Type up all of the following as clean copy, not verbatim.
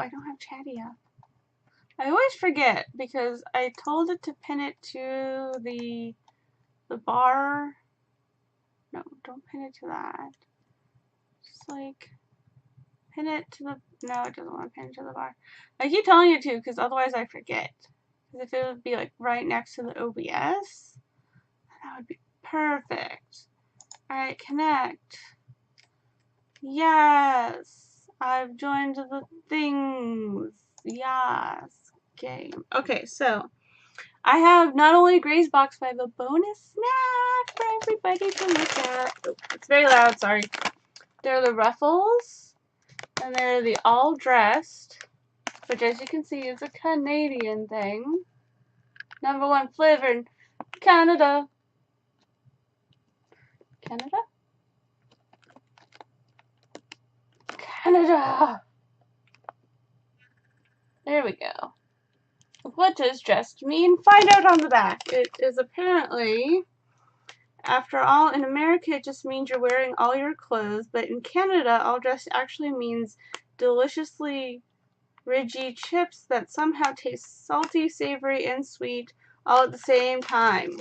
I don't have chatty up. I always forget because I told it to pin it to the bar. No, don't pin it to that. Just like pin it to the, no, it doesn't want to pin it to the bar. I keep telling it to because otherwise I forget. Because if it would be like right next to the OBS, that would be perfect. Alright, connect. Yes, I've joined the things. Yes, game. Okay, so I have not only Gray's box, but I have a bonus snack for everybody to look at. Oh, it's very loud, sorry. They're the Ruffles, and they're the All Dressed, which as you can see is a Canadian thing. #1 flavor in Canada. Canada? Canada! There we go. What does dressed mean? Find out on the back. It is apparently, after all, in America it just means you're wearing all your clothes, but in Canada, all dressed actually means deliciously ridgy chips that somehow taste salty, savory, and sweet all at the same time.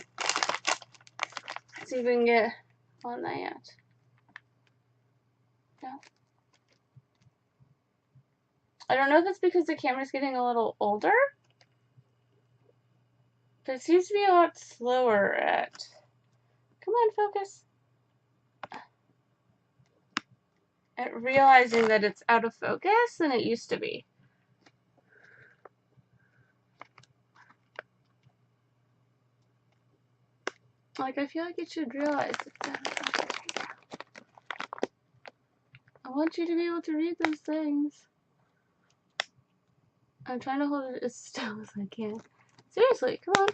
Let's see if we can get on that. No. I don't know if it's because the camera's getting a little older, but it seems to be a lot slower at... Come on, focus. At realizing that it's out of focus than it used to be. Like, I feel like it should realize it's out of focus right now. I want you to be able to read those things. I'm trying to hold it as still as I can. Seriously, come on.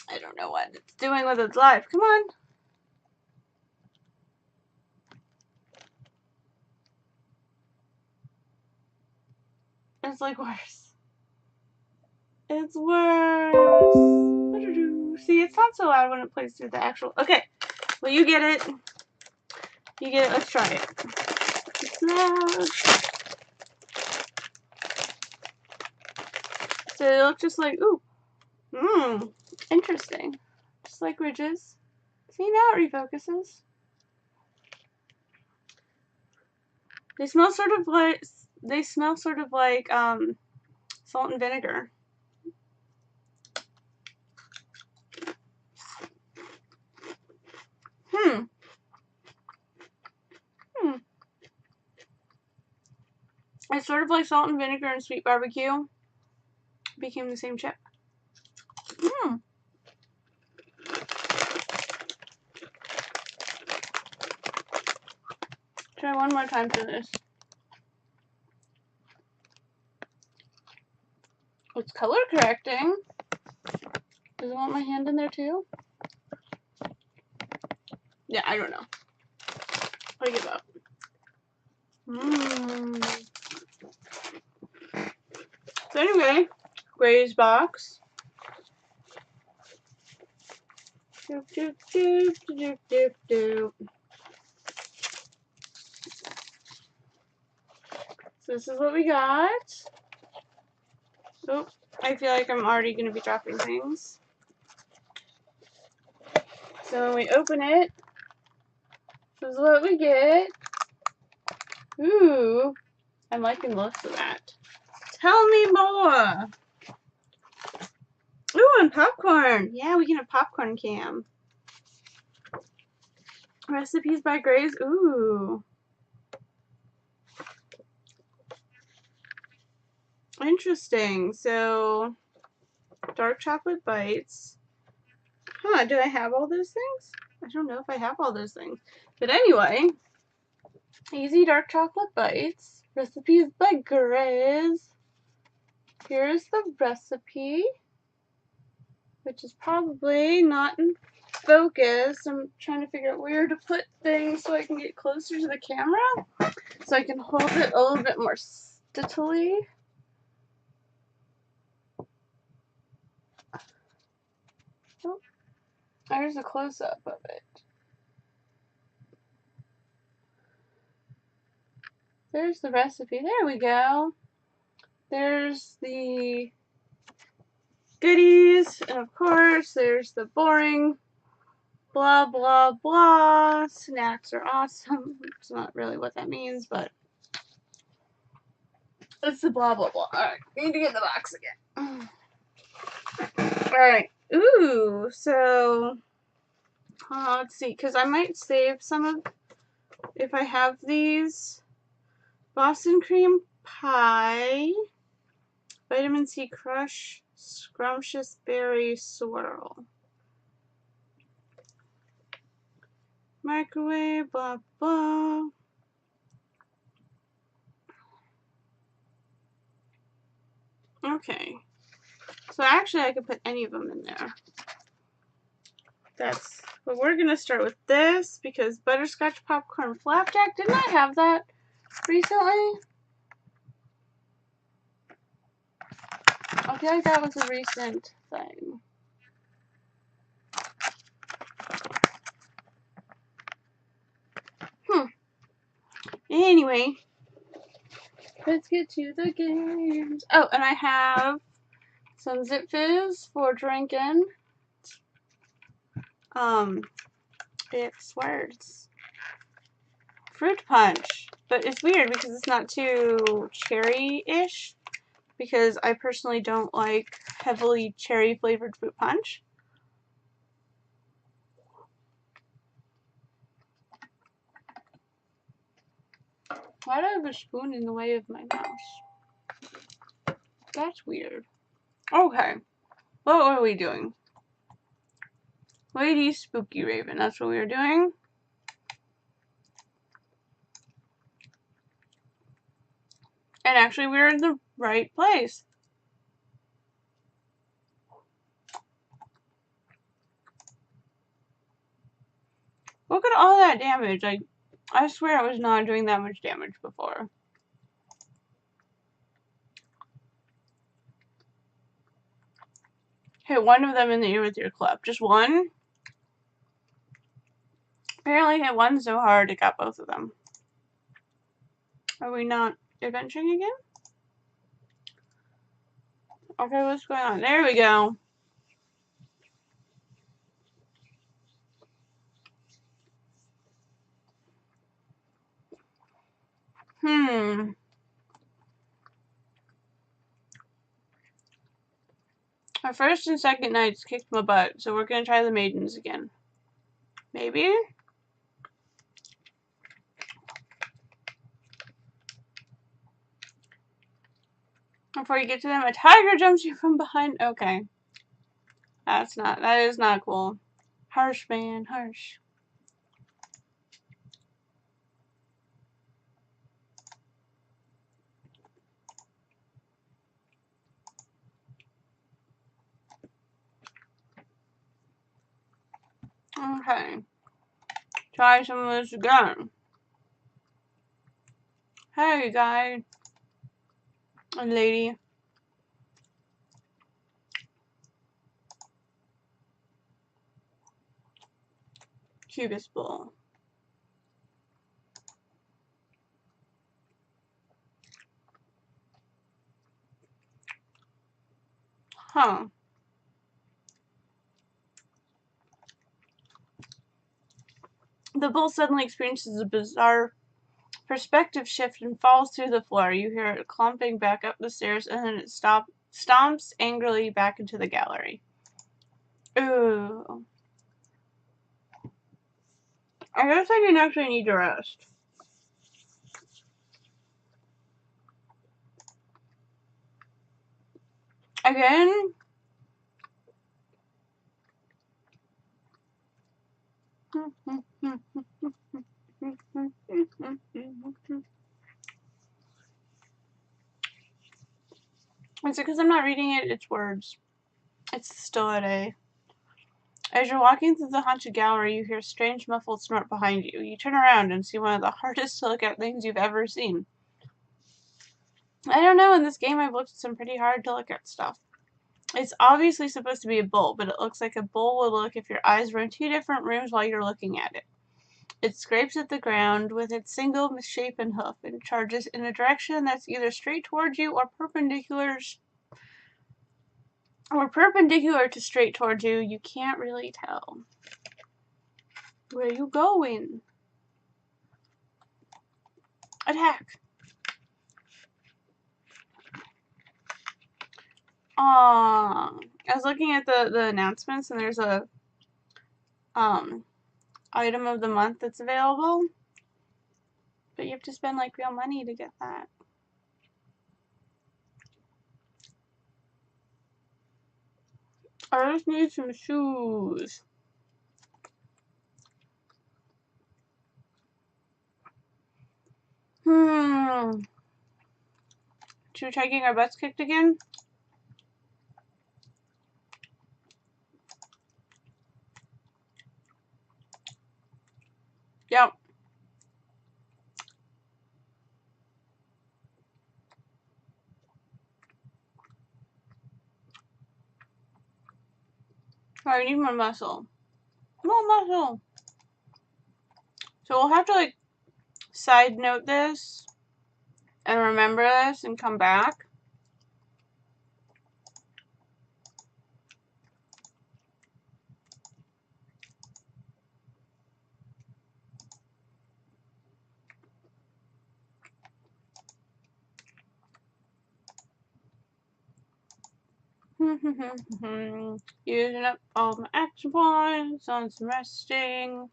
I don't know what it's doing with its life. Come on. It's like worse. It's worse. See, it's not so loud when it plays through the actual... Okay. Well, you get it. You get it. Let's try it. It's loud. So they look just like... Ooh. Mmm. Interesting. Just like ridges. See, now it refocuses. They smell sort of like... salt and vinegar. It's sort of like salt and vinegar and sweet barbecue became the same chip. Try one more time for this. It's color correcting. Does it want my hand in there too? Yeah, I don't know. I give up. So anyway, Gray's box. Doop, doop, doop, doop, doop, doop. So this is what we got. Oh, I feel like I'm already going to be dropping things. So when we open it, this is what we get. Ooh, I'm liking the looks of that. Tell me more. Ooh, and popcorn. Yeah, we can have popcorn cam. Recipes by Gray's. Ooh. Interesting. So, dark chocolate bites. Huh, do I have all those things? I don't know if I have all those things. But anyway, easy dark chocolate bites. Recipes by Gray's. Here's the recipe, which is probably not in focus. I'm trying to figure out where to put things so I can get closer to the camera, so I can hold it a little bit more steadily. Oh, there's a close-up of it. There's the recipe. There we go. There's the goodies, and of course, there's the boring blah blah blah. Snacks are awesome. It's not really what that means, but it's the blah blah blah. Alright, need to get the box again. Alright. Ooh, so let's see, because I might save some of, if I have these. Boston cream pie, vitamin C crush, scrumptious berry swirl. Microwave, blah blah. Okay. So actually I could put any of them in there. But we're gonna start with this because butterscotch popcorn flapjack. Didn't I have that recently? I feel like that was a recent thing. Anyway, let's get to the games. Oh, and I have some Zip Fizz for drinking. It's words. Fruit punch. But it's weird because it's not too cherry-ish. Because I personally don't like heavily cherry-flavored fruit punch. Why do I have a spoon in the way of my mouse? That's weird. Okay. What are we doing? Lady Spooky Raven. That's what we were doing. And actually, we're in the right place. Look at all that damage. I swear I was not doing that much damage before. Hit one of them in the ear with your club. Just one? Apparently hit one so hard it got both of them. Are we not adventuring again? Okay, what's going on? There we go. Our first and second nights kicked my butt, so we're gonna try the maidens again. Maybe? Before you get to them, a tiger jumps you from behind. Okay. That is not cool. Harsh, man, harsh. Okay. Try some of this again. Hey, guy. And lady. Cubist bowl. Huh. The bull suddenly experiences a bizarre perspective shift and falls through the floor. You hear it clumping back up the stairs, and then it stomps angrily back into the gallery. Ooh. I guess I didn't actually need to rest. Again? Is it because I'm not reading it? It's words. It's still at A. As you're walking through the haunted gallery, you hear a strange muffled snort behind you. You turn around and see one of the hardest to look at things you've ever seen. I don't know, in this game I've looked at some pretty hard to look at stuff. It's obviously supposed to be a bowl, but it looks like a bowl will look if your eyes were in 2 different rooms while you're looking at it. It scrapes at the ground with its single misshapen hoof and charges in a direction that's either straight towards you or perpendicular to straight towards you. You can't really tell. Where are you going? Attack! I was looking at the announcements and there's a item of the month that's available. But you have to spend like real money to get that. I just need some shoes. Should we try getting our butts kicked again? Yep. I need more muscle. More muscle. So we'll have to like side note this and remember this and come back. Using up all my action points on some resting.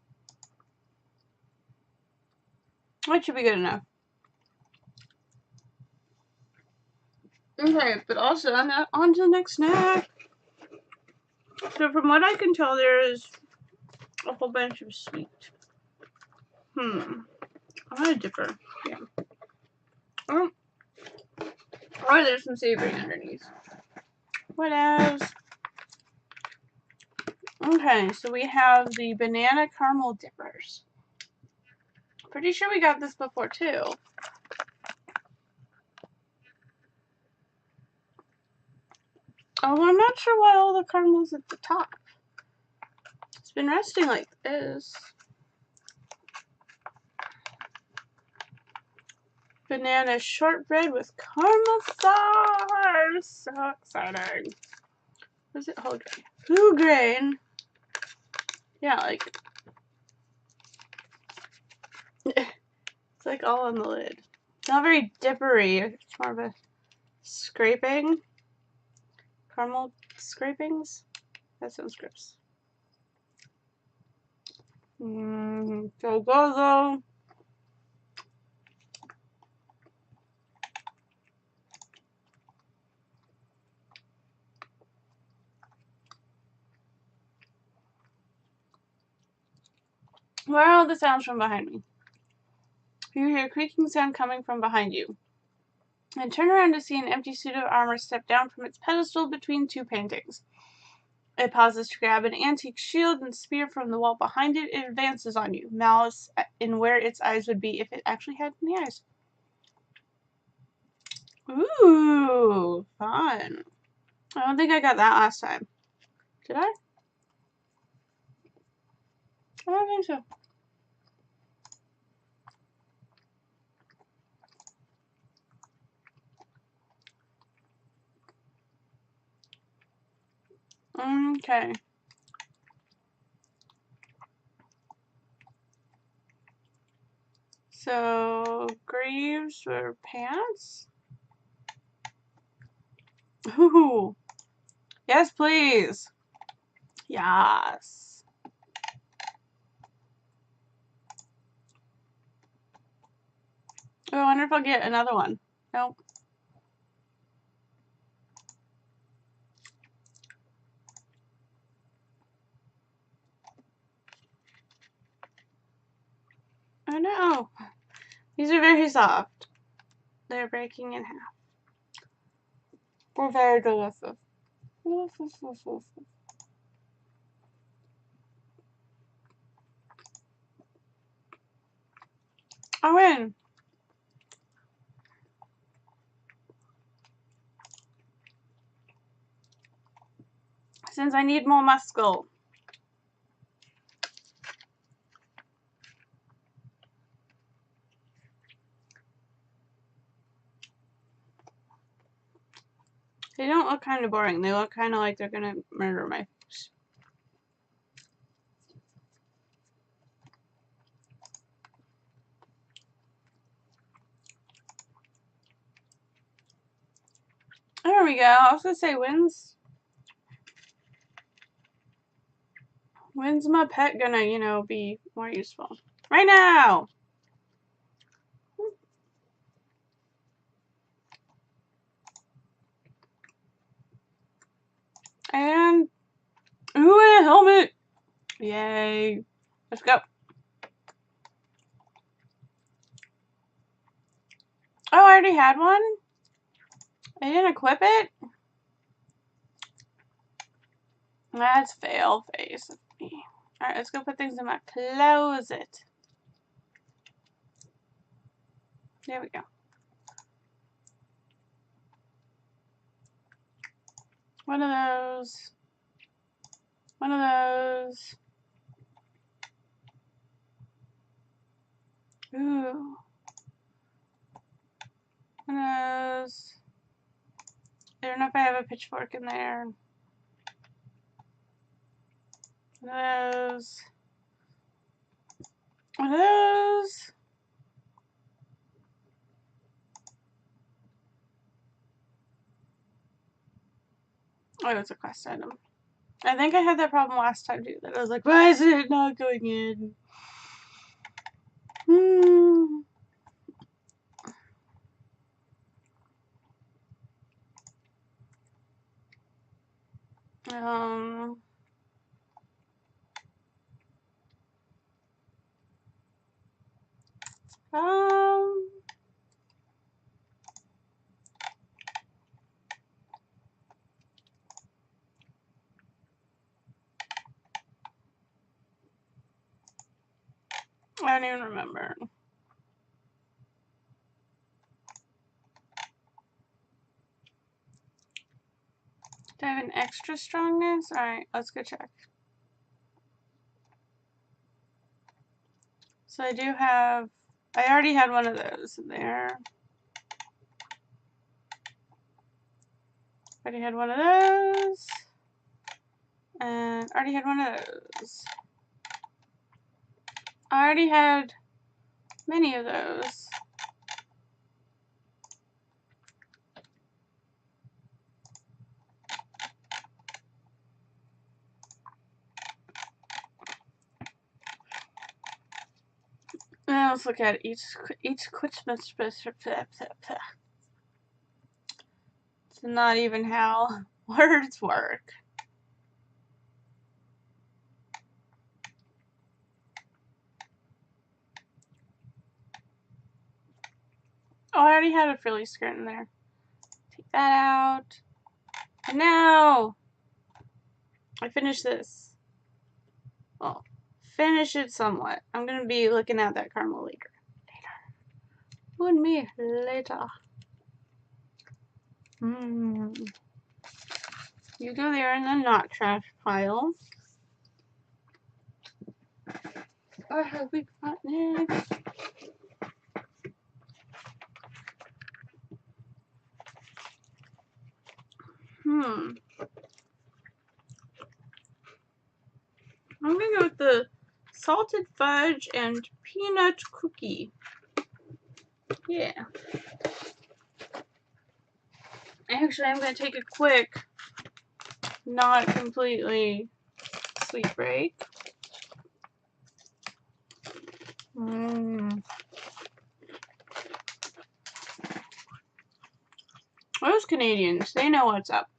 That should be good enough. Okay, but also on to the next snack. So from what I can tell, there's a whole bunch of sweet. I want a dipper. Yeah. Oh, there's some savory underneath. What else? Okay, so we have the banana caramel dippers. Pretty sure we got this before too. Oh, I'm not sure why all the caramel's at the top. It's been resting like this. Banana shortbread with caramel sauce. So exciting. What is it? Whole grain. Whole grain. Yeah, like it's like all on the lid. It's not very dippery. It's more of a scraping. Caramel scrapings. That sounds gross. So go though. Where are all the sounds from behind me? You hear a creaking sound coming from behind you. And turn around to see an empty suit of armor step down from its pedestal between 2 paintings. It pauses to grab an antique shield and spear from the wall behind it. It advances on you, malice in where its eyes would be if it actually had any eyes. Ooh, fun. I don't think I got that last time. Did I? I don't think so. Okay. So, greaves or pants? Ooh. Yes, please. Yes. Oh, I wonder if I'll get another one. Nope. Oh no. These are very soft. They're breaking in half. They're very delicious. I win. Because I need more muscle. They don't look kind of boring. They look kind of like they're gonna murder my face. There we go. I was gonna say, when's my pet gonna, you know, be more useful? Right now! And, ooh, a helmet! Yay. Let's go. Oh, I already had one? I didn't equip it? That's fail face of me. Alright, let's go put things in my closet. There we go. One of those. One of those. Ooh. One of those. I don't know if I have a pitchfork in there. One of those. One of those. Oh, it's a quest item. I think I had that problem last time too. That I was like, why is it not going in? Um. Um. I don't even remember. Do I have an extra strongness? Alright, let's go check. So I do have, I already had one of those in there. Already had one of those. And already had one of those. I already had many of those. Now let's look at each Christmas. It's not even how words work. Oh, I already had a frilly skirt in there. Take that out. And now I finished this. Well, finish it somewhat. I'm gonna be looking at that caramel later. With me later. You go there in the not trash pile. What have we got next? I'm gonna go with the salted fudge and peanut cookie. Yeah. Actually, I'm gonna take a quick, not completely sweet break. Those Canadians, they know what's up.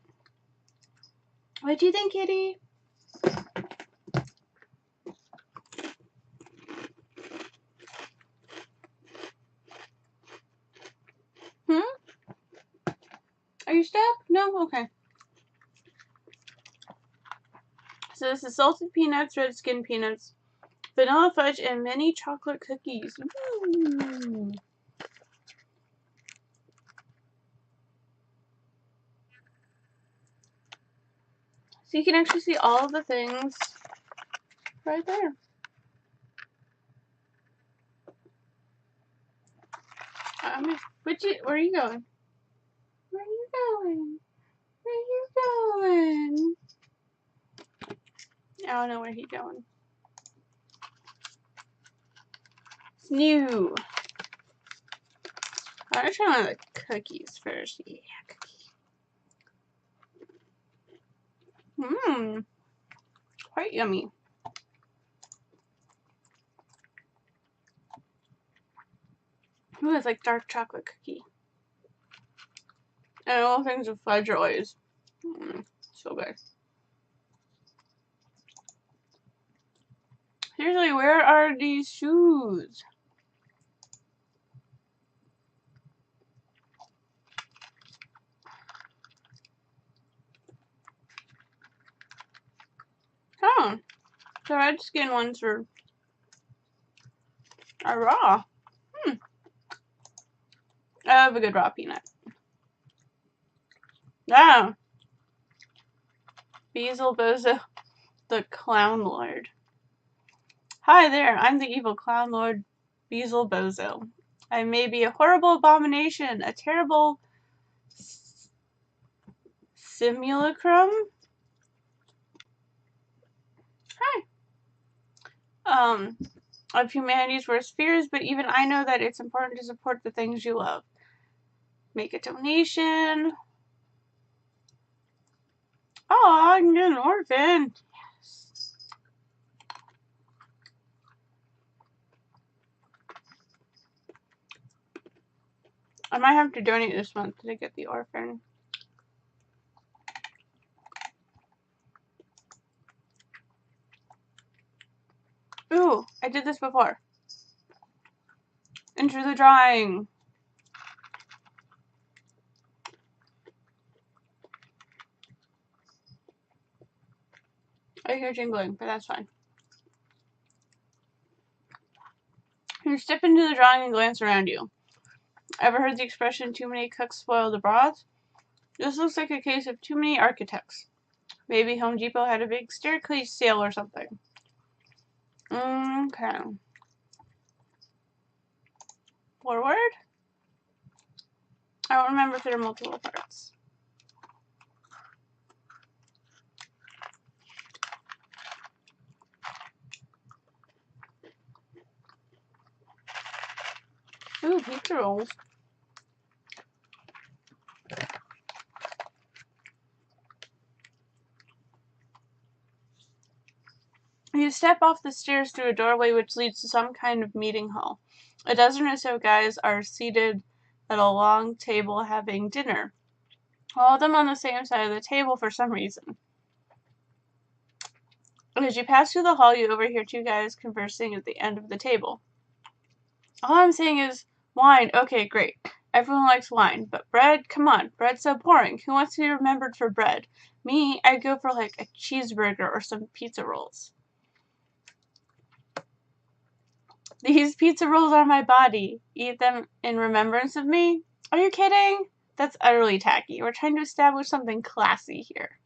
What do you think, Kitty? Are you stuck? No? Okay. So this is salted peanuts, red skin peanuts, vanilla fudge, and mini chocolate cookies. Ooh. So you can actually see all of the things right there. Where are you going? Where are you going? Where are you going? I don't know where he's going. It's new. I'm gonna try one of the cookies first. Yeah, cookie. Mmm. Quite yummy. Ooh, it's like dark chocolate cookie. And all things with fudge are always so good. Seriously, where are these shoes? Oh, the red skin ones are raw. I have a good raw peanut. Ah, Beelzebub Bozo, the Clown Lord. Hi there, I'm the evil Clown Lord Beelzebub Bozo. I may be a horrible abomination, a terrible simulacrum. Hi. Of humanity's worst fears, but even I know that it's important to support the things you love. Make a donation. Oh, I can get an orphan. Yes. I might have to donate this month to get the orphan. Ooh, I did this before. Enter the drawing. I hear jingling, but that's fine. You step into the drawing and glance around you. Ever heard the expression, too many cooks spoil the broth? This looks like a case of too many architects. Maybe Home Depot had a big staircase sale or something. Okay. Forward? I don't remember if there are multiple parts. Ooh, pizza rolls. You step off the stairs through a doorway which leads to some kind of meeting hall. A dozen or so guys are seated at a long table having dinner. All of them on the same side of the table for some reason. As you pass through the hall, you overhear two guys conversing at the end of the table. All I'm saying is wine. Okay, great. Everyone likes wine. But bread? Come on. Bread's so boring. Who wants to be remembered for bread? Me, I'd go for like a cheeseburger or some pizza rolls. These pizza rolls are my body. Eat them in remembrance of me? Are you kidding? That's utterly tacky. We're trying to establish something classy here.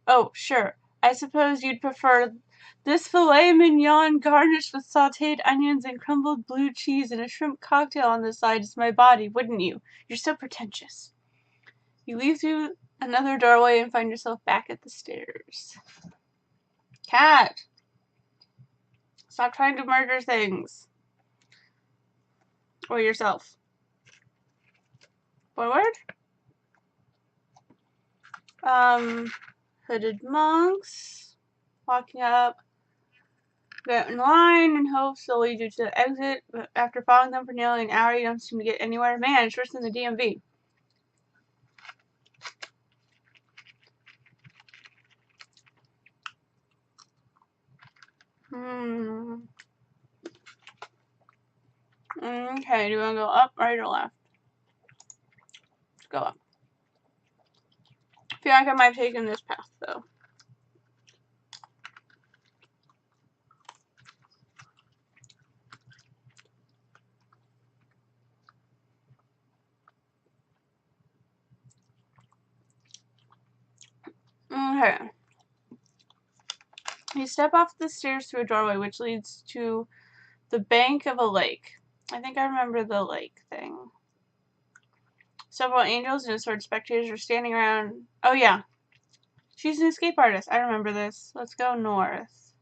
Oh, sure. I suppose you'd prefer this filet mignon garnished with sautéed onions and crumbled blue cheese and a shrimp cocktail on the side is my body, wouldn't you? You're so pretentious. You leave through another doorway and find yourself back at the stairs. Cat! Stop trying to murder things. Or yourself. Forward? Hooded monks. Walking up. Get in line and hopes they'll lead you to the exit, but after following them for nearly an hour, you don't seem to get anywhere. Man, it's worse than the DMV. Okay, do you want to go up, right, or left? Let's go up. I feel like I might have taken this path, though. Okay. You step off the stairs to a doorway which leads to the bank of a lake. I think I remember the lake thing. Several angels and assorted spectators are standing around. Oh yeah. She's an escape artist. I remember this. Let's go north.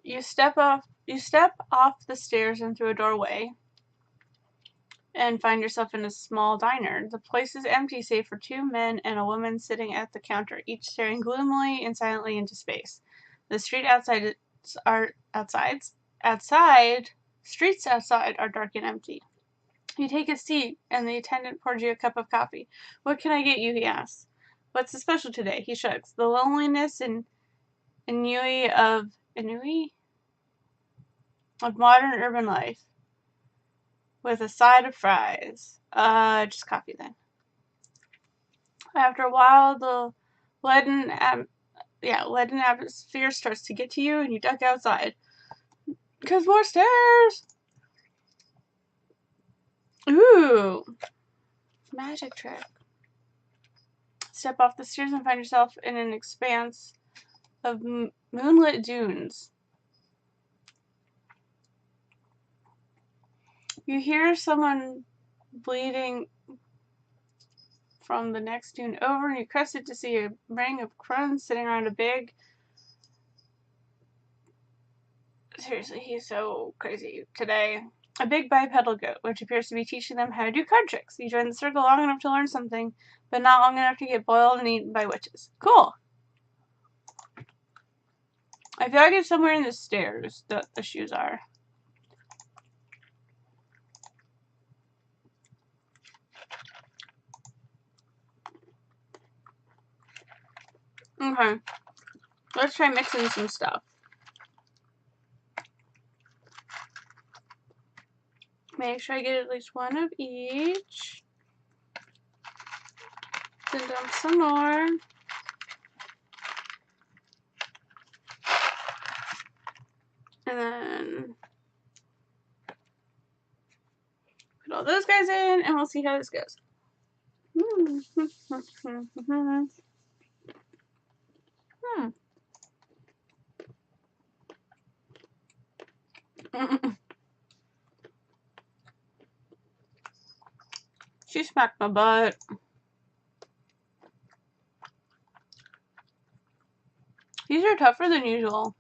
You step off the stairs and through a doorway and find yourself in a small diner. The place is empty save for two men and a woman sitting at the counter, each staring gloomily and silently into space. The streets outside are dark and empty. You take a seat, and the attendant pours you a cup of coffee. What can I get you? He asks. What's the special today? He shrugs. The loneliness and ennui of modern urban life, with a side of fries. Just coffee then. After a while, the leaden atmosphere starts to get to you, and you duck outside. 'Cause more stairs! Ooh! Magic trick. Step off the stairs and find yourself in an expanse of moonlit dunes. You hear someone bleeding from the next dune over, and you crest it to see a ring of crones sitting around a big... Seriously, he's so crazy today. A big bipedal goat, which appears to be teaching them how to do card tricks. You join the circle long enough to learn something, but not long enough to get boiled and eaten by witches. Cool! I feel like it's somewhere in the stairs that the shoes are. Okay. Let's try mixing some stuff. Make sure I get at least one of each. Then dump some more. And then put all those guys in, and we'll see how this goes. She smacked my butt. These are tougher than usual.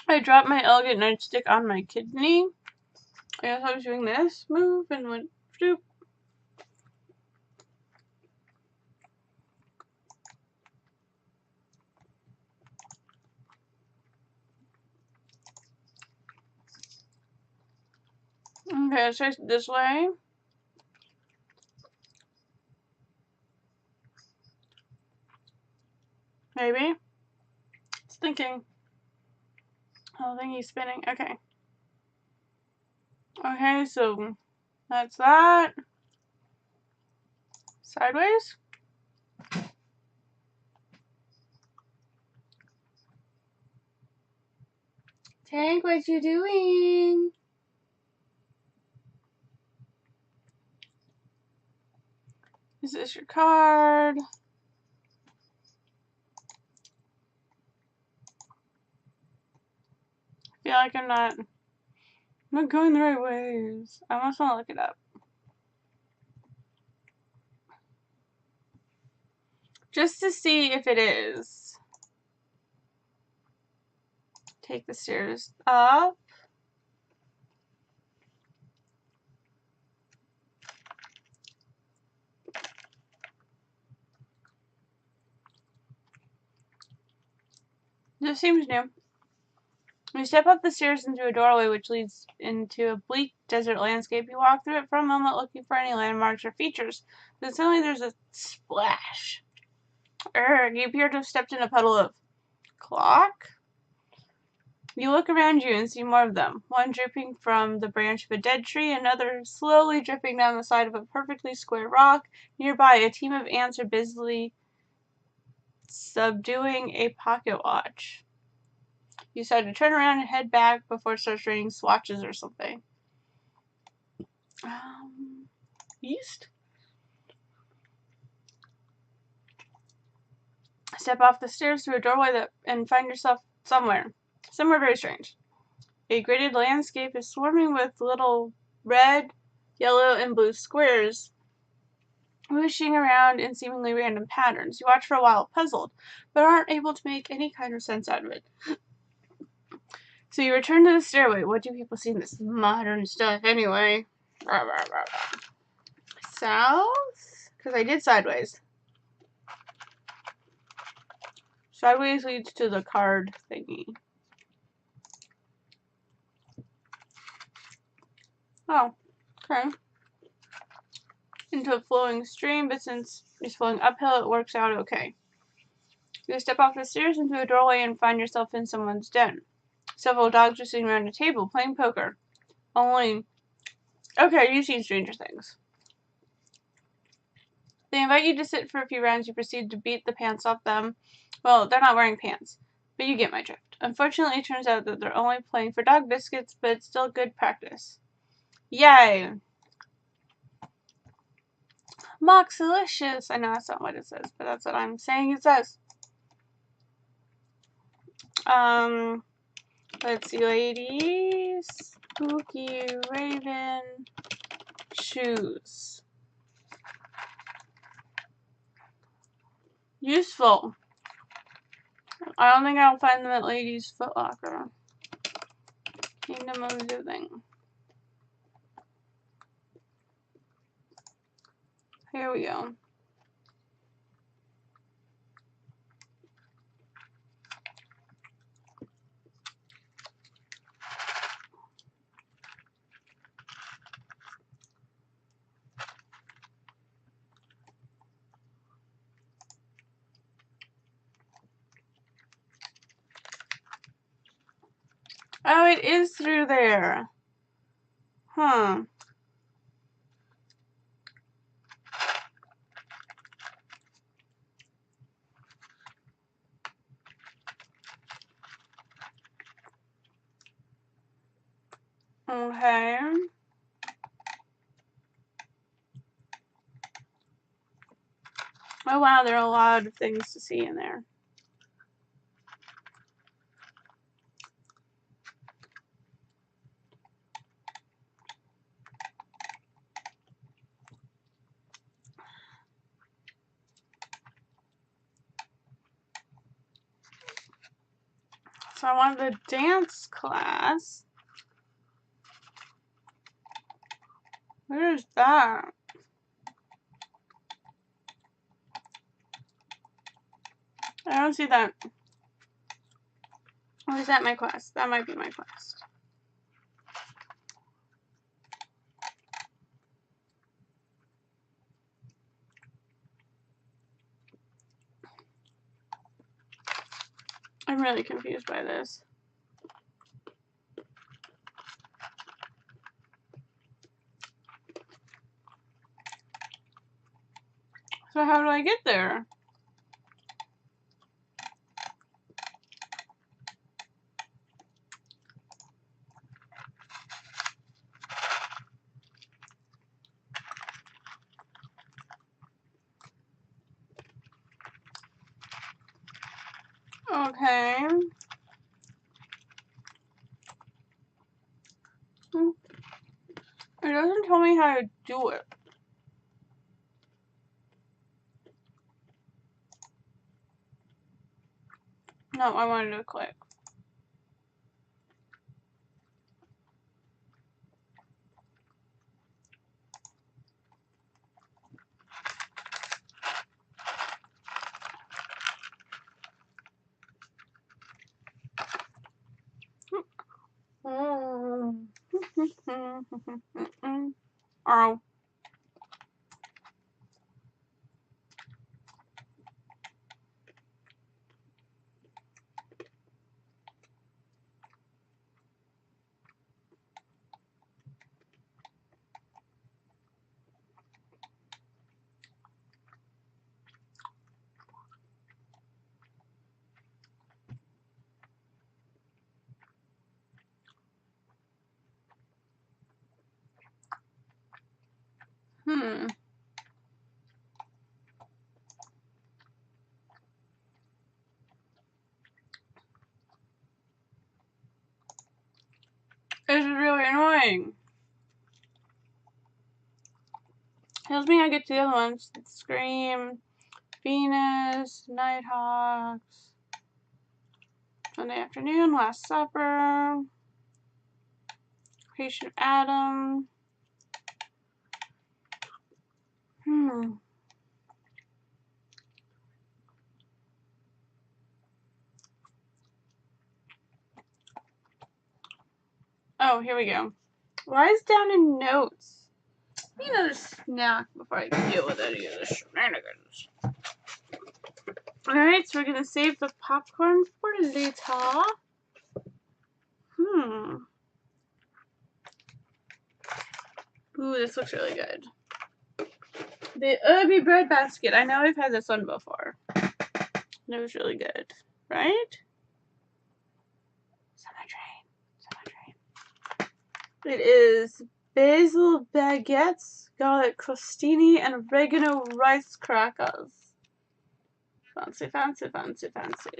I dropped my elegant nightstick on my kidney. I guess I was doing this move and went doop. Okay, let's try this way. Maybe. It's thinking. Oh, thingy's spinning. Okay. Okay, so that's that. Sideways. Tank, what you doing? Is this your card? I feel like I'm not going the right ways. I almost want to look it up. Just to see if it is. Take the stairs up. This seems new. You step up the stairs into a doorway which leads into a bleak desert landscape. You walk through it for a moment looking for any landmarks or features. Then suddenly there's a splash. You appear to have stepped in a puddle of clock. You look around you and see more of them. One dripping from the branch of a dead tree, another slowly dripping down the side of a perfectly square rock. Nearby, a team of ants are busily subduing a pocket watch. You decide to turn around and head back before it starts raining swatches or something. East? Step off the stairs through a doorway and find yourself somewhere very strange. A gridded landscape is swarming with little red, yellow, and blue squares whooshing around in seemingly random patterns. You watch for a while, puzzled, but aren't able to make any kind of sense out of it. So you return to the stairway. What do people see in this modern stuff anyway? South? Because I did sideways. Sideways leads to the card thingy. Oh, okay. Into a flowing stream, but since it's flowing uphill, it works out okay. You step off the stairs into a doorway and find yourself in someone's den. Several dogs are sitting around a table playing poker. Only, okay, you've seen Stranger Things. They invite you to sit for a few rounds. You proceed to beat the pants off them. Well, they're not wearing pants, but you get my drift. Unfortunately, it turns out that they're only playing for dog biscuits, but it's still good practice. Yay! Moxilicious! I know that's not what it says, but that's what I'm saying it says. Let's see, ladies. Spooky Raven shoes. Useful. I don't think I'll find them at Ladies Foot Locker. Kingdom of Soothing. Here we go. Oh, it is through there. Huh. Okay. Oh wow, there are a lot of things to see in there. So I wanted a dance class. Where's that? I don't see that. Or is that my quest? That might be my quest. I'm really confused by this. So how do I get there? Okay. It doesn't tell me how to do it. No, I wanted to click. Oh. This is really annoying. Tells me I get the other ones. Scream, Venus, Nighthawks, Sunday Afternoon, Last Supper, Creation of Adam. Oh, here we go. Why is down in notes? Give me another snack before I deal with any of the shenanigans. Alright, so we're gonna save the popcorn for later. Ooh, this looks really good. The Irby bread basket. I know I've had this one before. It was really good. Right? Summer train. It is basil baguettes, garlic crostini, and oregano rice crackers. Fancy, fancy, fancy, fancy.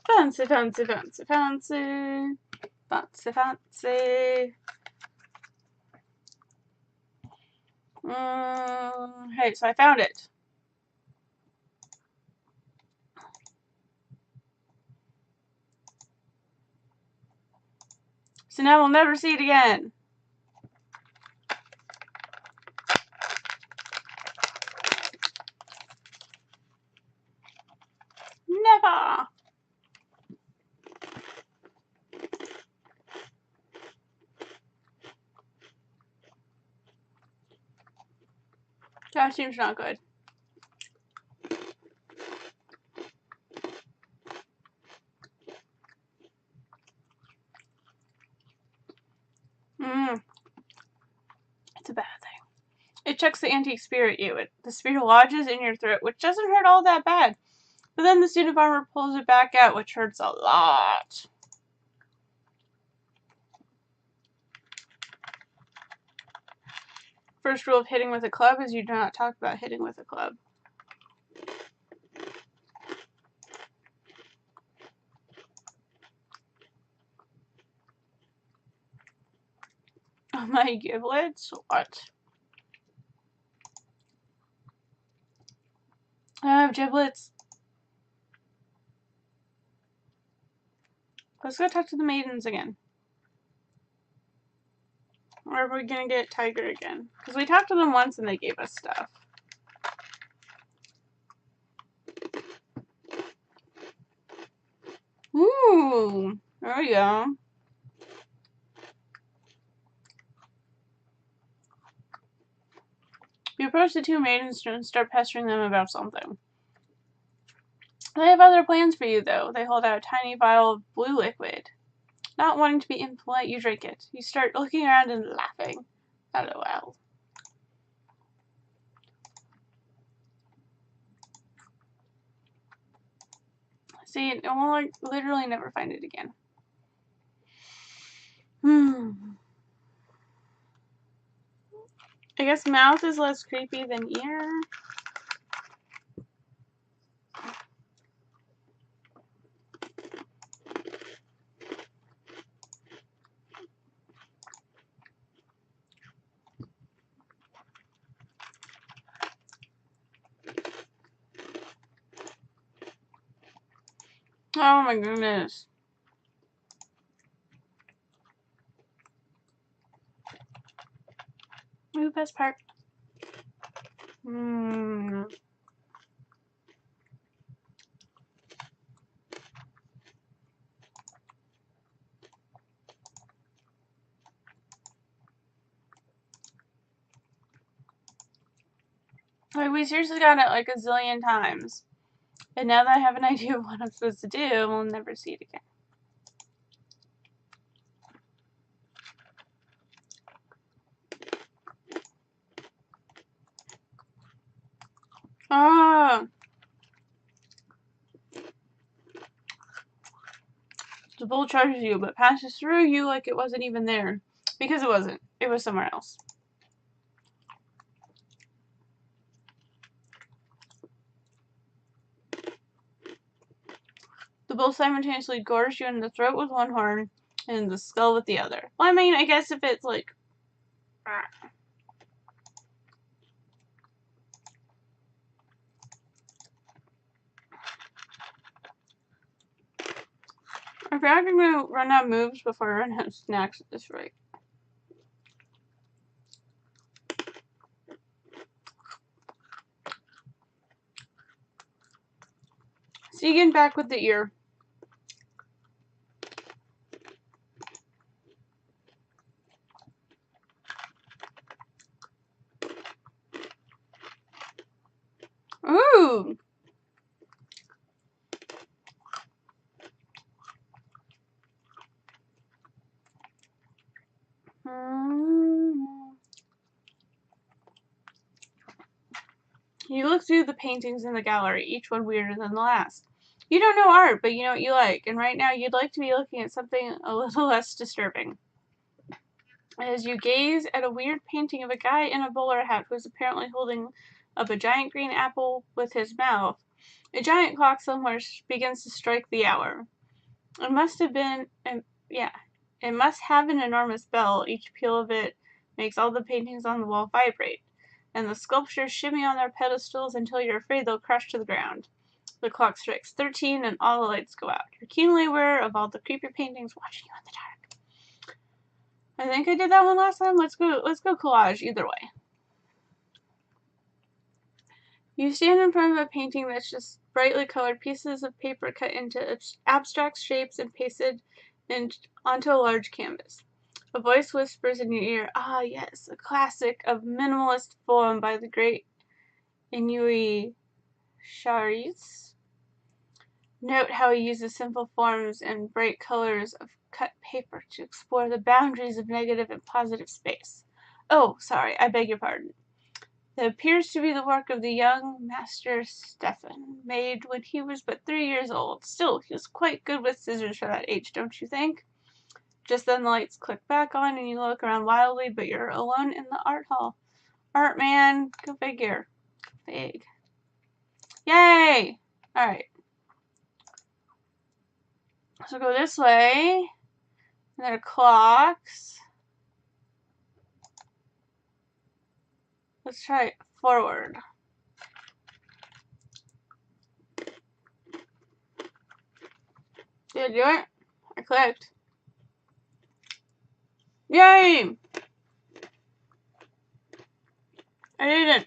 Fancy, fancy, fancy, fancy. Fancy, fancy. Hey, so I found it. So now we'll never see it again. Never. That seems not good. It's a bad thing. It checks the antique spirit you. The spirit lodges in your throat, which doesn't hurt all that bad. But then the suit of armor pulls it back out, which hurts a lot. First rule of hitting with a club is you do not talk about hitting with a club. Oh, my giblets? What? I have giblets. Let's go talk to the maidens again. Or are we gonna get Tiger again? Because we talked to them once and they gave us stuff. Ooh, there we go. You approach the two maidens and start pestering them about something. They have other plans for you, though. They hold out a tiny vial of blue liquid. Not wanting to be impolite, you drink it. You start looking around and laughing. LOL. See, we'll literally never find it again. I guess mouth is less creepy than ear. Oh my goodness. Ooh, best part. Like, we seriously got it like a zillion times. And now that I have an idea of what I'm supposed to do, we'll never see it again. Ah! The bull charges you, but passes through you like it wasn't even there. Because it wasn't. It was somewhere else. The bull simultaneously gores you in the throat with one horn and in the skull with the other. Well, I mean, I guess if it's like... I feel like I'm gonna run out of moves before I run out of snacks at this rate. Segan back with the ear. Ooh! You look through the paintings in the gallery, each one weirder than the last. You don't know art, but you know what you like, and right now you'd like to be looking at something a little less disturbing. As you gaze at a weird painting of a guy in a bowler hat who is apparently holding up a giant green apple with his mouth, a giant clock somewhere begins to strike the hour. It must have been, it must have an enormous bell. Each peal of it makes all the paintings on the wall vibrate, and the sculptures shimmy on their pedestals until you're afraid they'll crash to the ground. The clock strikes 13 and all the lights go out. You're keenly aware of all the creepy paintings watching you in the dark. I think I did that one last time. Let's go collage either way. You stand in front of a painting that's just brightly colored pieces of paper cut into abstract shapes and pasted onto a large canvas. A voice whispers in your ear, "Ah, yes, a classic of minimalist poem by the great Inui Charis. Note how he uses simple forms and bright colors of cut paper to explore the boundaries of negative and positive space." Oh, sorry, I beg your pardon. That appears to be the work of the young Master Stefan, made when he was but 3 years old. Still, he was quite good with scissors for that age, don't you think? Just then the lights click back on and you look around wildly, but you're alone in the art hall. Art man, go figure. Fig. Yay! Alright. So go this way. And there are clocks. Let's try forward. Did I do it? I clicked. Yay! I did it.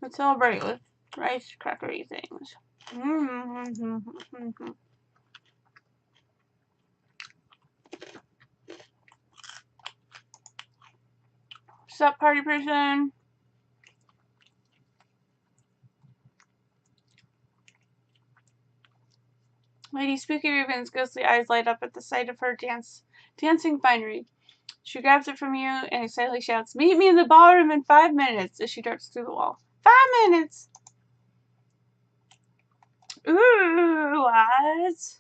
Let's celebrate with rice crackery things. What's up, party person? Lady Spooky Raven's ghostly eyes light up at the sight of her dancing finery. She grabs it from you and excitedly shouts, "Meet me in the ballroom in 5 minutes," as she darts through the wall. 5 minutes! Ooh, what?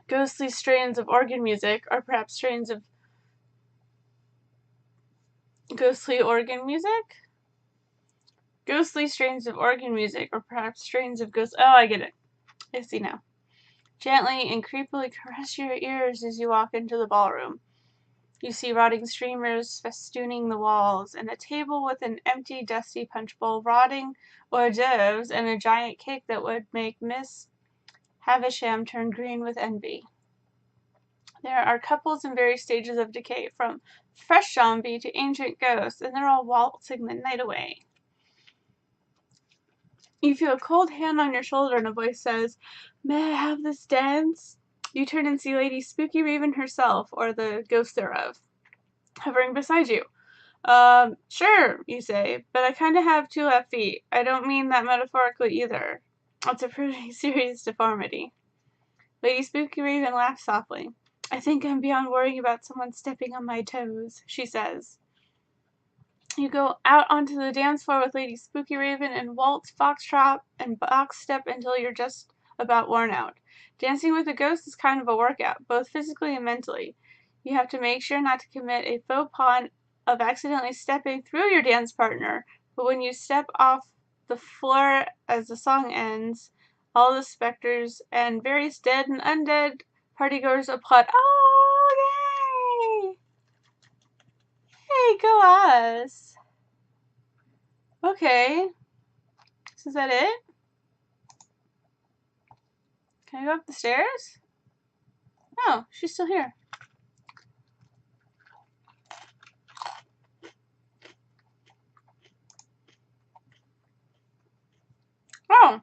Ghostly strains of organ music, or perhaps strains of ghostly organ music? Ghostly strains of organ music, or perhaps strains of ghost. Oh, I get it. I see now. Gently and creepily caress your ears as you walk into the ballroom. You see rotting streamers festooning the walls, and a table with an empty, dusty punch bowl, rotting hors d'oeuvres, and a giant cake that would make Miss Havisham turn green with envy. There are couples in various stages of decay, from fresh zombie to ancient ghosts, and they're all waltzing the night away. You feel a cold hand on your shoulder, and a voice says, "May I have this dance?" You turn and see Lady Spooky Raven herself, or the ghost thereof, hovering beside you. Sure, you say, but I kinda have 2 left feet. I don't mean that metaphorically either. It's a pretty serious deformity. Lady Spooky Raven laughs softly. "I think I'm beyond worrying about someone stepping on my toes," she says. You go out onto the dance floor with Lady Spooky Raven and waltz, foxtrot, and box step until you're just about worn out. Dancing with a ghost is kind of a workout, both physically and mentally. You have to make sure not to commit a faux pas of accidentally stepping through your dance partner, but when you step off the floor as the song ends, all the specters and various dead and undead partygoers applaud. Oh, yay! Hey, go us! Okay. So is that it? Can I go up the stairs? Oh, she's still here. Oh.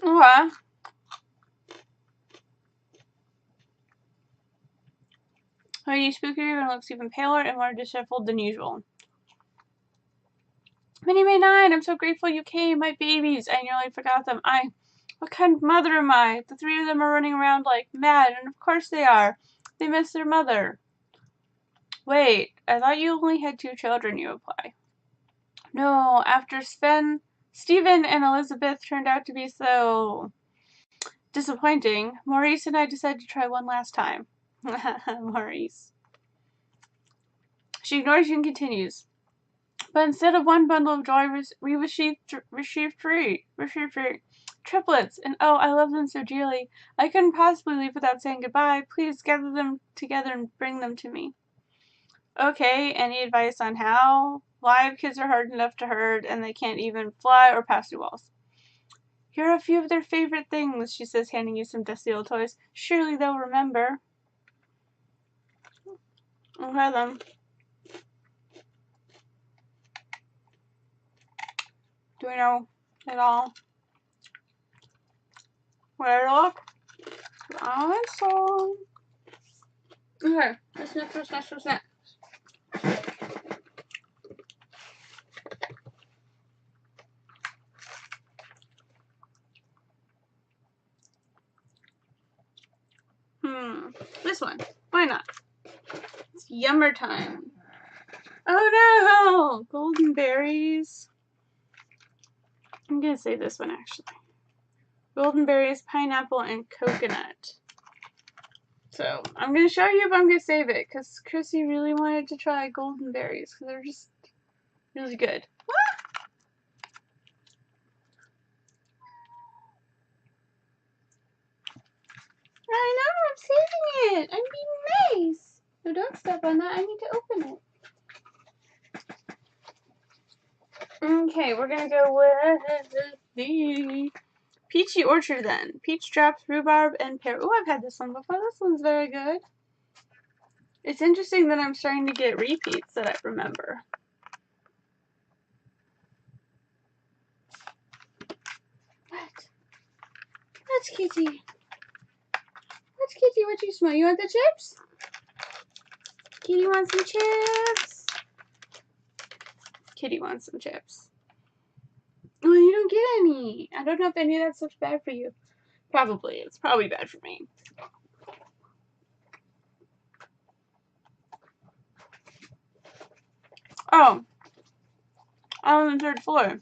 Okay. Lady Spooky and looks even paler and more disheveled than usual. Minnie May 9, I'm so grateful you came, my babies. I nearly forgot them. What kind of mother am I? The three of them are running around like mad, and of course they are. They miss their mother. Wait, I thought you only had 2 children, you reply. No, after Stephen and Elizabeth turned out to be so disappointing, Maurice and I decided to try one last time. Maurice. She ignores you and continues. But instead of one bundle of joy, we received three. Triplets, and oh, I love them so dearly. I couldn't possibly leave without saying goodbye. Please gather them together and bring them to me. Okay, any advice on how? Live kids are hard enough to herd, and they can't even fly or pass through walls. Here are a few of their favorite things, she says, handing you some dusty old toys. Surely they'll remember. Okay, then. Do we know at all where to look? So. Okay, what's next? This one. Why not? It's yummer time. Oh no! Golden berries. I'm gonna say this one actually. Golden berries, pineapple, and coconut. So, I'm gonna show you, but I'm gonna save it, because Chrissy really wanted to try golden berries, because they're just really good. I know, I'm saving it! I'm being nice! No, don't step on that, I need to open it. Okay, we're gonna go with the Peachy Orchard then. Peach drops, rhubarb, and pear. Oh, I've had this one before. This one's very good. It's interesting that I'm starting to get repeats that I remember. What? That's Kitty. That's Kitty. What you smell? You want the chips? Kitty wants some chips. Kitty wants some chips. Oh, you don't get any. I don't know if any of that stuff's bad for you. Probably. It's probably bad for me. Oh. I'm on the 3rd floor.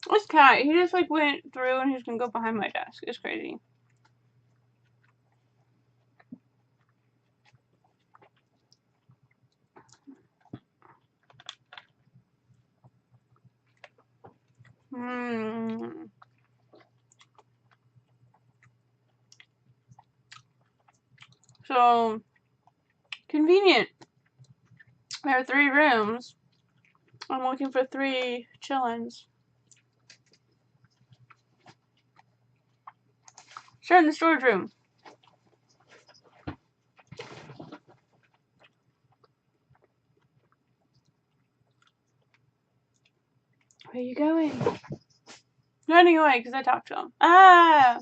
This cat, he just like went through and he's gonna go behind my desk. It's crazy. So, convenient. There are 3 rooms. I'm looking for 3 chillins. Start in the storage room. Where are you going? Running away because I talked to him. Ah!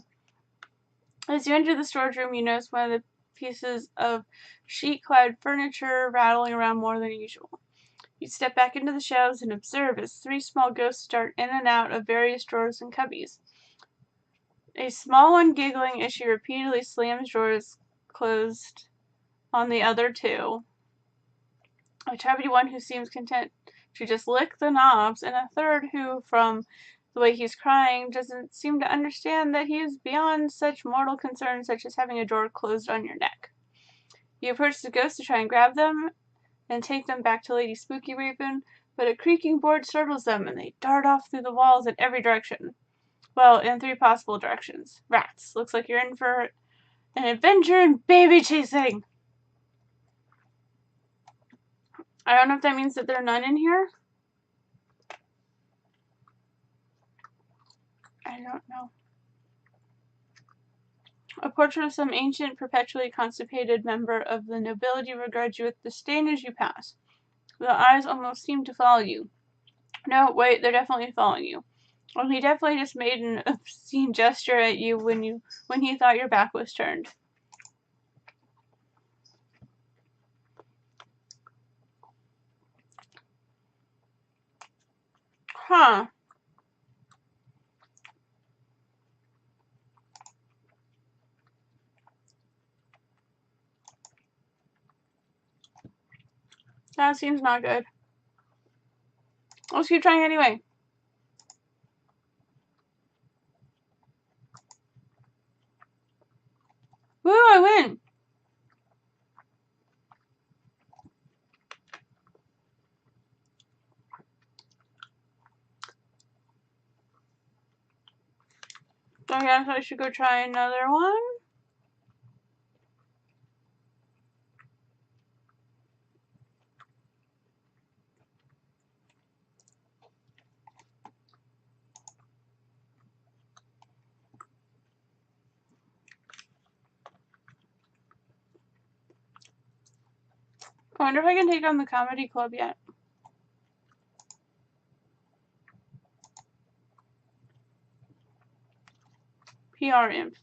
As you enter the storage room, you notice one of the pieces of sheet-clad furniture rattling around more than usual. You step back into the shadows and observe as 3 small ghosts dart in and out of various drawers and cubbies. A small one giggling as she repeatedly slams drawers closed on the other two. A chubby one who seems content to just lick the knobs, and a third who, from the way he's crying, doesn't seem to understand that he is beyond such mortal concerns such as having a door closed on your neck. You approach the ghosts to try and grab them and take them back to Lady Spooky Raven, but a creaking board startles them and they dart off through the walls in every direction. Well, in 3 possible directions. Rats. Looks like you're in for an adventure in baby chasing! I don't know if that means that there are none in here. I don't know. A portrait of some ancient, perpetually constipated member of the nobility regards you with disdain as you pass. The eyes almost seem to follow you. No, wait, they're definitely following you. Well, he definitely just made an obscene gesture at you when he thought your back was turned. Huh. That seems not good. Let's keep trying anyway. Woo, I win! So I guess I should go try another one. I wonder if I can take on the comedy club yet. PR imp.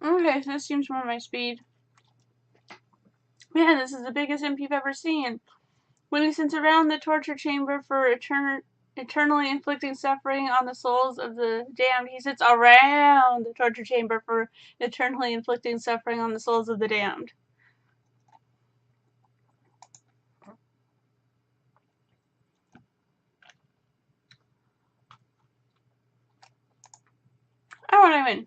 Okay, so this seems more my speed. Man, this is the biggest imp you've ever seen. When he sits around the torture chamber for eternally inflicting suffering on the souls of the damned. He sits around the torture chamber for eternally inflicting suffering on the souls of the damned. I want to win.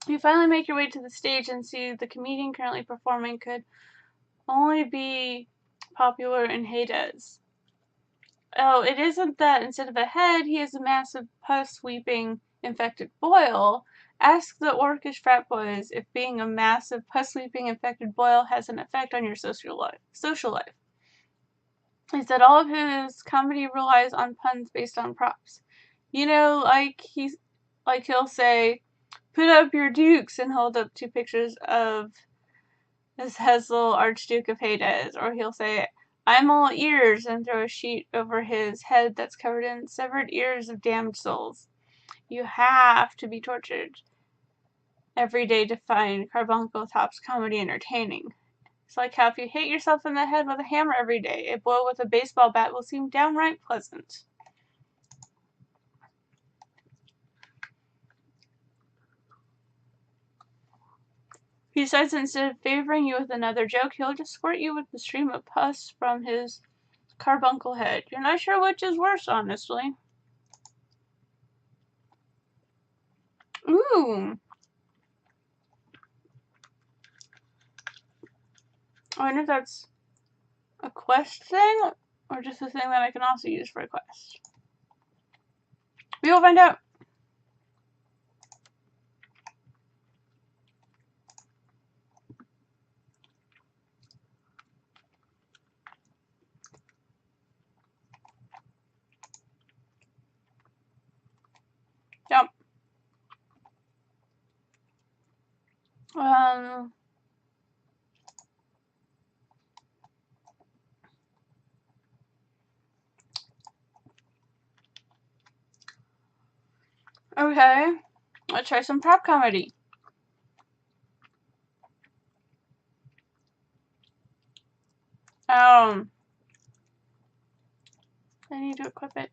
You finally make your way to the stage and see the comedian currently performing could only be popular in Hades. Oh, it isn't that instead of a head, he has a massive pus-sweeping infected boil. Ask the orcish frat boys if being a massive pus-sweeping infected boil has an effect on your social life. He said all of his comedy relies on puns based on props. You know, like he'll say, "Put up your dukes," and hold up 2 pictures of his Hesel, Archduke of Hades, or he'll say, "I'm all ears," and throw a sheet over his head that's covered in severed ears of damned souls. You have to be tortured every day to find Carbuncle Top's comedy entertaining. It's like how if you hit yourself in the head with a hammer every day, a blow with a baseball bat will seem downright pleasant. He decides that instead of favoring you with another joke, he'll just squirt you with the stream of pus from his carbuncle head. You're not sure which is worse, honestly. Ooh. I wonder if that's a quest thing, or just a thing that I can also use for a quest. We will find out. Yep. Okay, let's try some prop comedy. I need to equip it.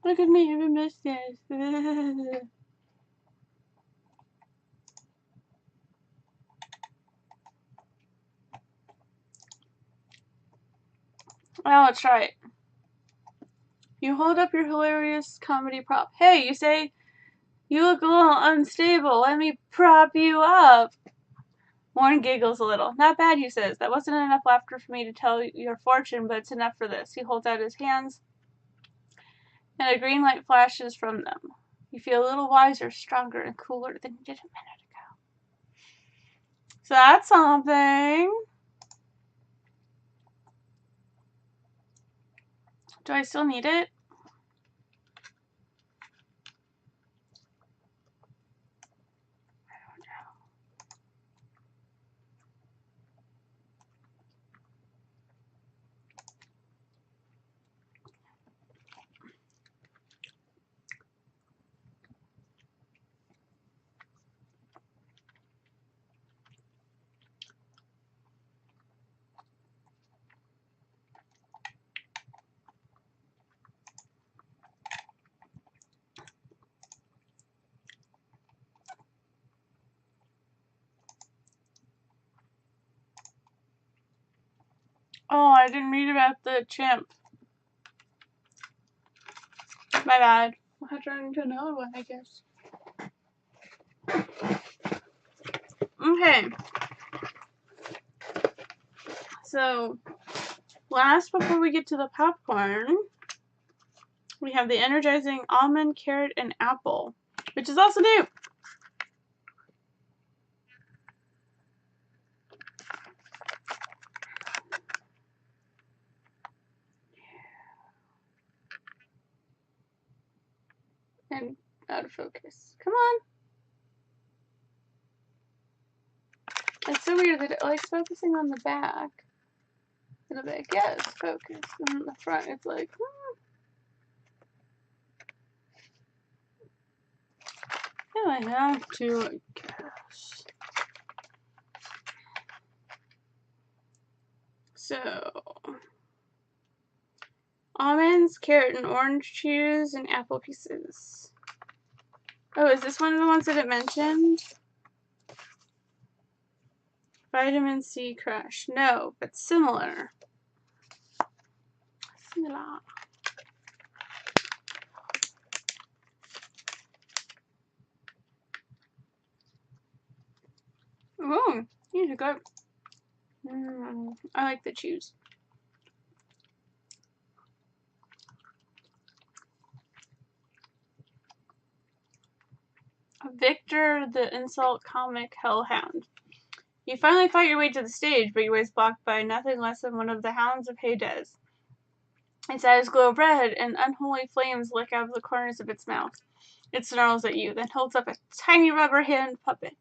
Look at me, I haven't missed this. Now let's try it. You hold up your hilarious comedy prop. Hey, you say, you look a little unstable. Let me prop you up. Warren giggles a little. Not bad, he says. That wasn't enough laughter for me to tell your fortune, but it's enough for this. He holds out his hands, and a green light flashes from them. You feel a little wiser, stronger, and cooler than you did a minute ago. So that's something. Do I still need it? Oh, I didn't read about the chimp. My bad. I'll have to run into another one, I guess. Okay. So, last before we get to the popcorn, we have the energizing almond, carrot, and apple, which is also new. And out of focus. Come on. It's so weird that it likes focusing on the back. It'll be like, yes, focus. And on the front, it's like, yeah, I have to, I guess. So, almonds, carrot, and orange juice, and apple pieces. Oh, is this one of the ones that it mentioned? Vitamin C crush. No, but similar. Similar. Oh, these are good. I like the chews. Victor the Insult Comic Hellhound. You finally fight your way to the stage, but your way is blocked by nothing less than one of the hounds of Hades. Its eyes glow red, and unholy flames lick out of the corners of its mouth. It snarls at you, then holds up a tiny rubber hand puppet,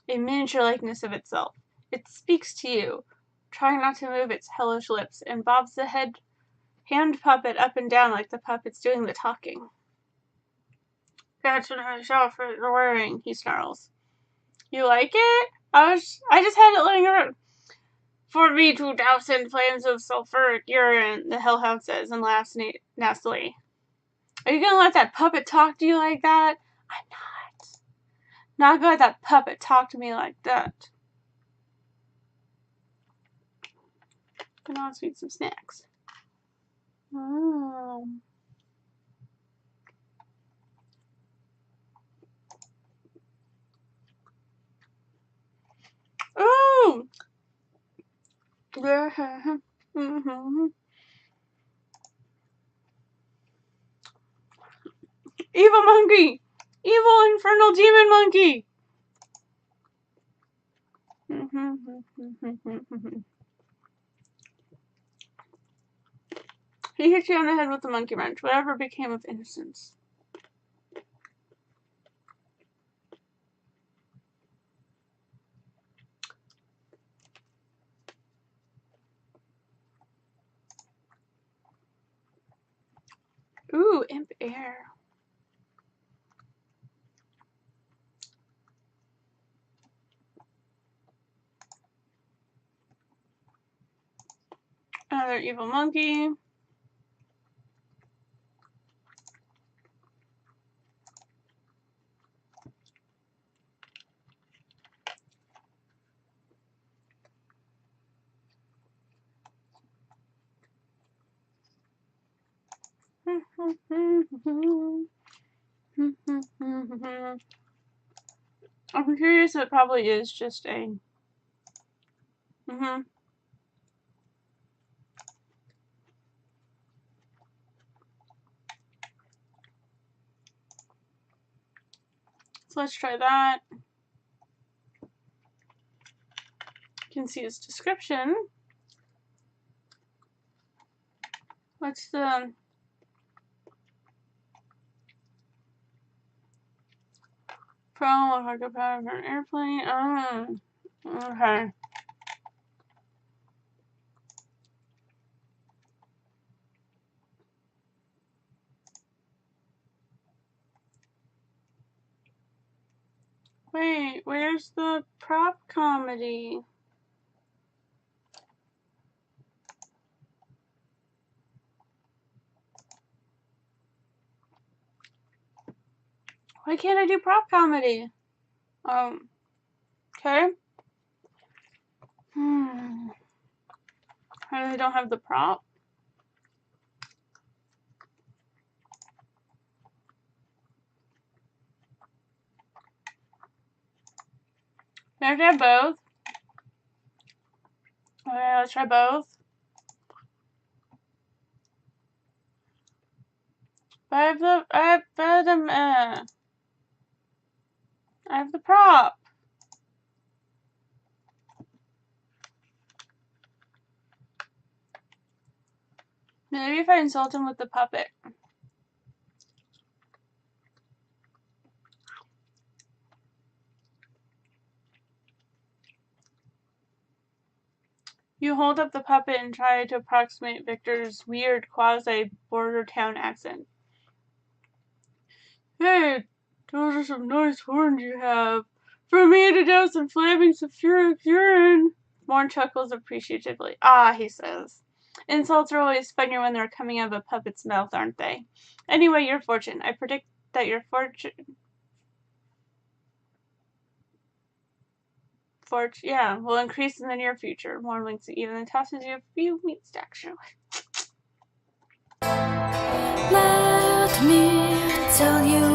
a miniature likeness of itself. It speaks to you, trying not to move its hellish lips, and bobs the hand puppet up and down like the puppet's doing the talking. That's what I saw for the wearing, he snarls. You like it? I just had it laying around. For me to douse in flames of sulfuric urine, the hellhound says and laughs nastily. Are you gonna let that puppet talk to you like that? I'm not. Not gonna let that puppet talk to me like that. And now let's eat some snacks. Oh. Oh! Evil monkey! Evil infernal demon monkey! He hit you on the head with a monkey wrench. Whatever became of innocence? Ooh, imp air. Another evil monkey. I'm curious, it probably is just a... So let's try that. You can see its description. What's the... Pro hardcore power for an airplane. Oh, okay. Wait, where's the prop comedy? Why can't I do prop comedy? Okay. I don't have the prop. Do I have to have both? Okay, let's try both. I have the prop. Maybe if I insult him with the puppet. You hold up the puppet and try to approximate Victor's weird quasi-border town accent. Hey, those are some nice horns you have. For me to douse some flaming sulfuric urine. Morn chuckles appreciatively. Ah, he says. Insults are always funnier when they're coming out of a puppet's mouth, aren't they? Anyway, your fortune. I predict that your fortune... will increase in the near future. Morn winks at you and then tosses you a few meat stacks your way. Let me tell you